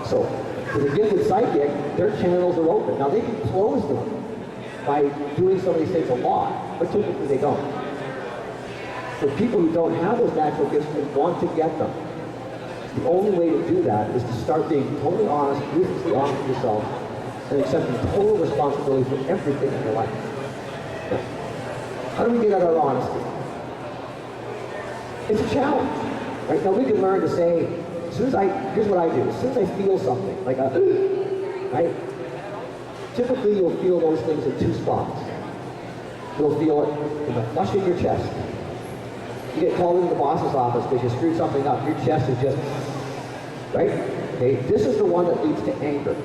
So, for the gifted psychic, their channels are open. Now, they can close them by doing some of these things a lot, but typically they don't. For people who don't have those natural gifts and want to get them, the only way to do that is to start being totally honest, ruthlessly honest with yourself, and accepting total responsibility for everything in your life. How do we get at our honesty? It's a challenge. Right? Now we can learn to say, here's what I do. As soon as I feel something, like right? Typically you'll feel those things in two spots. You'll feel it in the flush of your chest. You get called into the boss's office because you screwed something up. Your chest is just, right? Okay, this is the one that leads to anger.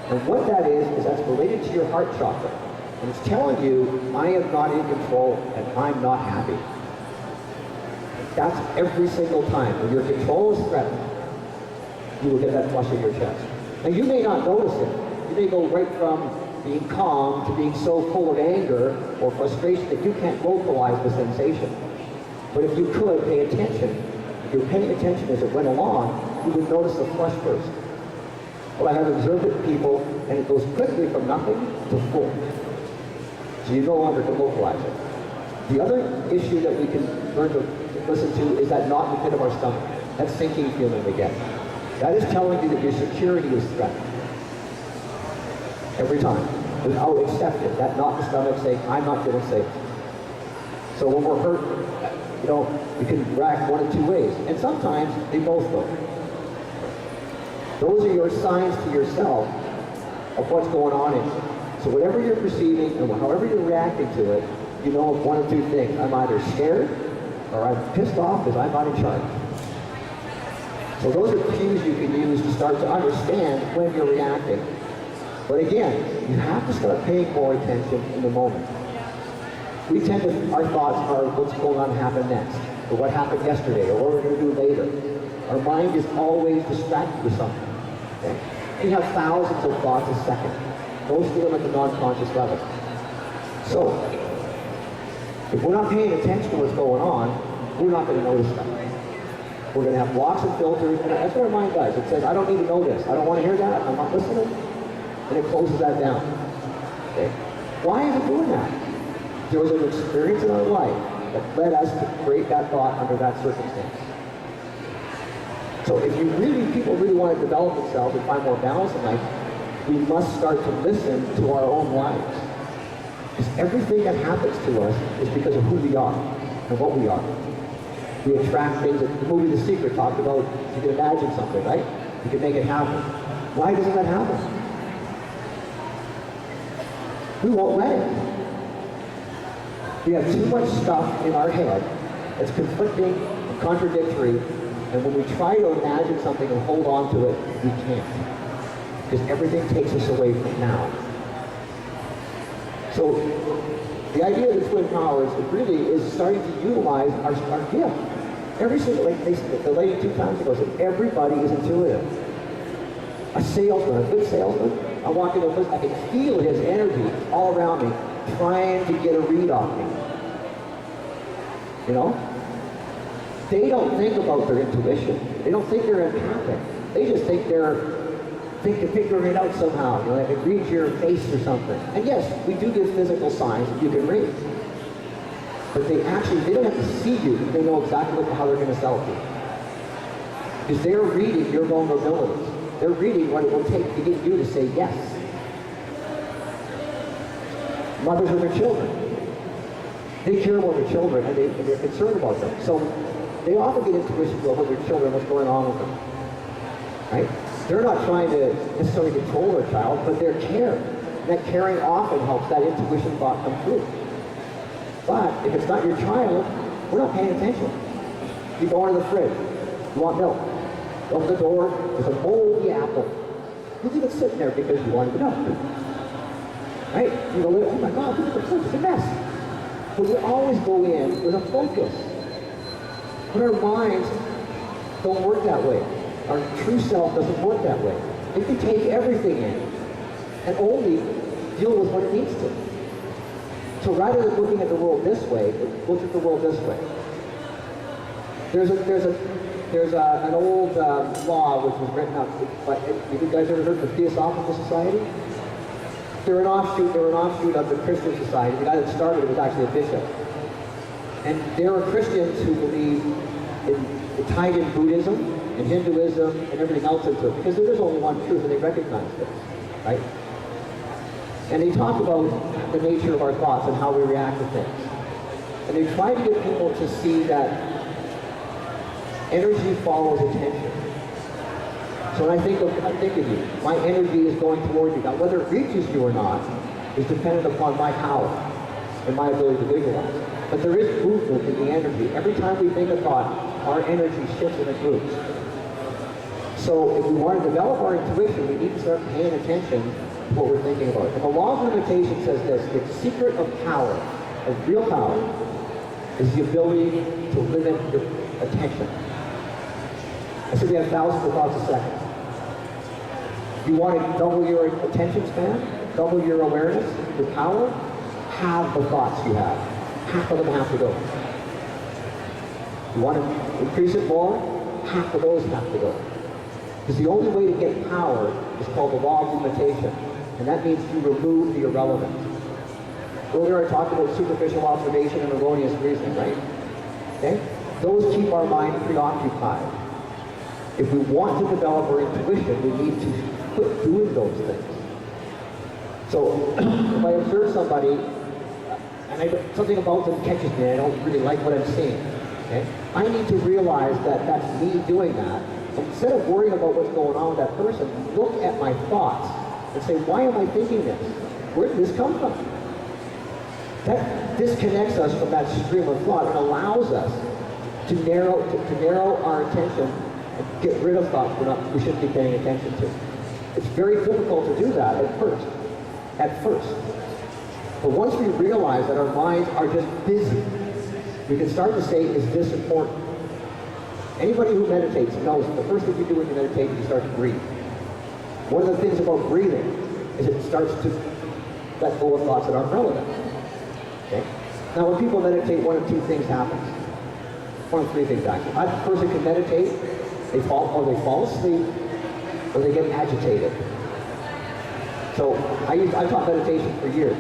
And what that is that's related to your heart chakra. And it's telling you, I am not in control and I'm not happy. That's every single time. When your control is threatened, you will get that flush in your chest. And you may not notice it. You may go right from being calm to being so full of anger or frustration that you can't vocalize the sensation. But if you could pay attention, if you were paying attention as it went along, you would notice the flush first. Well, I have observed it in people, and it goes quickly from nothing to full. So you no longer can vocalize it. The other issue that we can learn to listen to is that knot in the pit of our stomach. That sinking feeling we get. That is telling you that your security is threatened. Every time. Without accepting that knot in the stomach saying, I'm not feeling safe. So when we're hurt, you can react one of two ways. And sometimes they both go. Those are your signs to yourself of what's going on in you. So whatever you're perceiving and however you're reacting to it, you know of one of two things. I'm either scared or I'm pissed off because I'm not in charge. So those are cues you can use to start to understand when you're reacting. But again, you have to start paying more attention in the moment. We tend to, our thoughts are what's going on to happen next, or what happened yesterday, or what we're going to do later. Our mind is always distracted with something. Okay? We have thousands of thoughts a second, most of them at the non-conscious level. So, if we're not paying attention to what's going on, we're not going to notice them. We're going to have blocks and filters, and that's what our mind does. It says, I don't need to know this. I don't want to hear that. I'm not listening. And it closes that down. Okay? Why is it doing that? There was an experience in our life that led us to create that thought under that circumstance. So if people really want to develop themselves and find more balance in life, we must start to listen to our own lives. Because everything that happens to us is because of who we are and what we are. We attract things. The movie The Secret talked about, you can imagine something, right? You can make it happen. Why doesn't that happen? We won't let it. We have too much stuff in our head that's conflicting and contradictory, and when we try to imagine something and hold on to it, we can't. Because everything takes us away from now. So the idea of the twin powers really is starting to utilize our gift. Every single, like the lady 2 times ago said, everybody is intuitive. A salesman, a good salesman, I walk into a place, I can feel his energy all around me, trying to get a read on me. You know? They don't think about their intuition. They don't think they're empathic. They just think they're figuring it out somehow. You know, they can read your face or something. And yes, we do give physical signs that you can read. But they don't have to see you. They know exactly how they're going to sell it to you. Because they're reading your vulnerabilities. They're reading what it will take to get you to say yes. Mothers with their children. They care about their children and they're concerned about them. So they often get intuitions about their children, what's going on with them. Right? They're not trying to necessarily control their child, but they're caring. And that caring often helps that intuition thought come through. But if it's not your child, we're not paying attention. You go into the fridge, you want milk. Open the door, there's a moldy apple. You leave it sitting there because you wanted the milk. Right? You go, oh my God, look at the fridge, it's a mess. But we always go in with a focus. But our minds don't work that way. Our true self doesn't work that way. It can take everything in and only deal with what it needs to. So rather than looking at the world this way, look at the world this way. There's a there's an old law which was written up, but have you guys ever heard of the Theosophical Society? They're an offshoot of the Christian Society. The guy that started it was actually a bishop. And there are Christians who believe in tied in Buddhism and Hinduism and everything else into it, because there is only one truth and they recognize this, right? And they talk about the nature of our thoughts and how we react to things. And they try to get people to see that energy follows attention. So when I think of you, my energy is going toward you. Now, whether it reaches you or not is dependent upon my power and my ability to visualize. But there is movement in the energy. Every time we think a thought, our energy shifts and it moves. So if we want to develop our intuition, we need to start paying attention to what we're thinking about. And the law of limitation says this: the secret of power, of real power, is the ability to limit your attention. I said we have thousands of thoughts a second. You want to double your attention span, double your awareness, your power, halve the thoughts you have. Half of them have to go. You want to increase it more, half of those have to go. Because the only way to get power is called the law of limitation. And that means you remove the irrelevant. Earlier I talked about superficial observation and erroneous reasoning, right? Okay? Those keep our mind preoccupied. If we want to develop our intuition, we need to quit doing those things. So if I observe somebody and something about them catches me, I don't really like what I'm seeing, okay? I need to realize that that's me doing that. Instead of worrying about what's going on with that person, look at my thoughts and say, why am I thinking this? Where did this come from? That disconnects us from that stream of thought and allows us to narrow our attention and get rid of thoughts we shouldn't be paying attention to. It's very difficult to do that at first. But once we realize that our minds are just busy, we can start to say, is this important? Anybody who meditates knows the first thing you do when you meditate is you start to breathe. One of the things about breathing is it starts to let go of thoughts that aren't relevant. Okay? Now when people meditate, one of two things happens. One of three things actually. A person can meditate, they fall asleep, or they get agitated. So I taught meditation for years,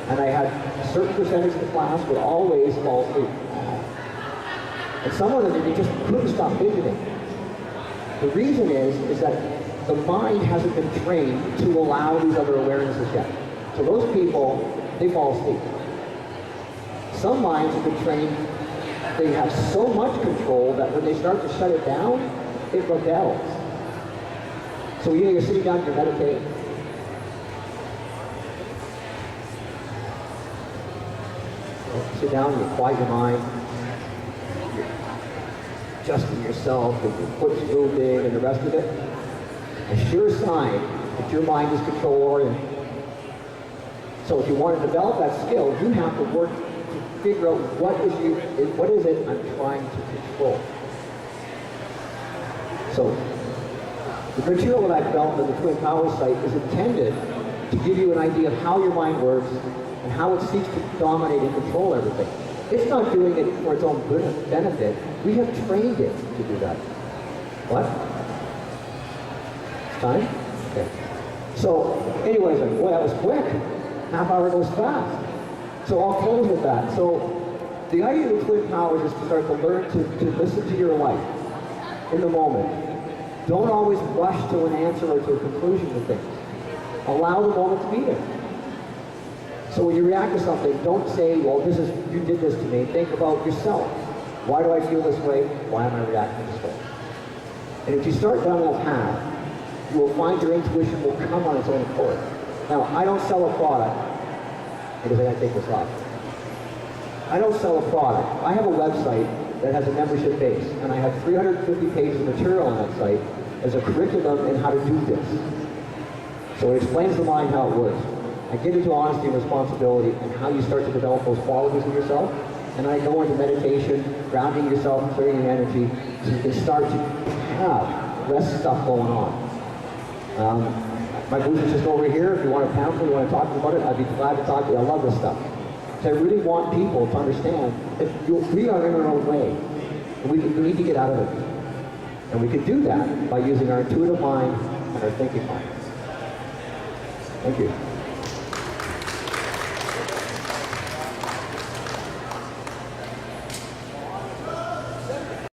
and I had a certain percentage of the class would always fall asleep. And some of them, they just couldn't stop fidgeting. The reason is that the mind hasn't been trained to allow these other awarenesses yet. So those people, they fall asleep. Some minds have been trained, they have so much control that when they start to shut it down, it rebels. So you're sitting down, you're meditating. Sit down, you quiet your mind, you're adjusting yourself, and your foot's moving, and the rest of it. A sure sign that your mind is control-oriented. So if you want to develop that skill, you have to work to figure out what is it I'm trying to control. So the material that I developed in the Twin Powers site is intended to give you an idea of how your mind works and how it seeks to dominate and control everything. It's not doing it for its own good benefit. We have trained it to do that. What? It's time? Okay. So, anyways, boy, that was quick. Half hour goes fast. So I'll close with that. So the idea of the Twin Powers is to start to learn to listen to your life in the moment. Don't always rush to an answer or to a conclusion to things. Allow the moment to be there. So when you react to something, don't say, well, you did this to me. Think about yourself. Why do I feel this way? Why am I reacting this way? And if you start down that path, you will find your intuition will come on its own accord. Now, I don't sell a product, because I gotta take this off. I don't sell a product. I have a website that has a membership base, and I have 350 pages of material on that site as a curriculum in how to do this. So it explains the mind how it works. I get into honesty and responsibility and how you start to develop those qualities in yourself. And I go into meditation, grounding yourself, clearing your energy, so you can start to have less stuff going on. My booth is just over here. If you want a pamphlet, you want to talk about it, I'd be glad to talk to you. I love this stuff. So I really want people to understand that we are in our own way. And we need to get out of it. And we can do that by using our intuitive mind and our thinking mind. Thank you.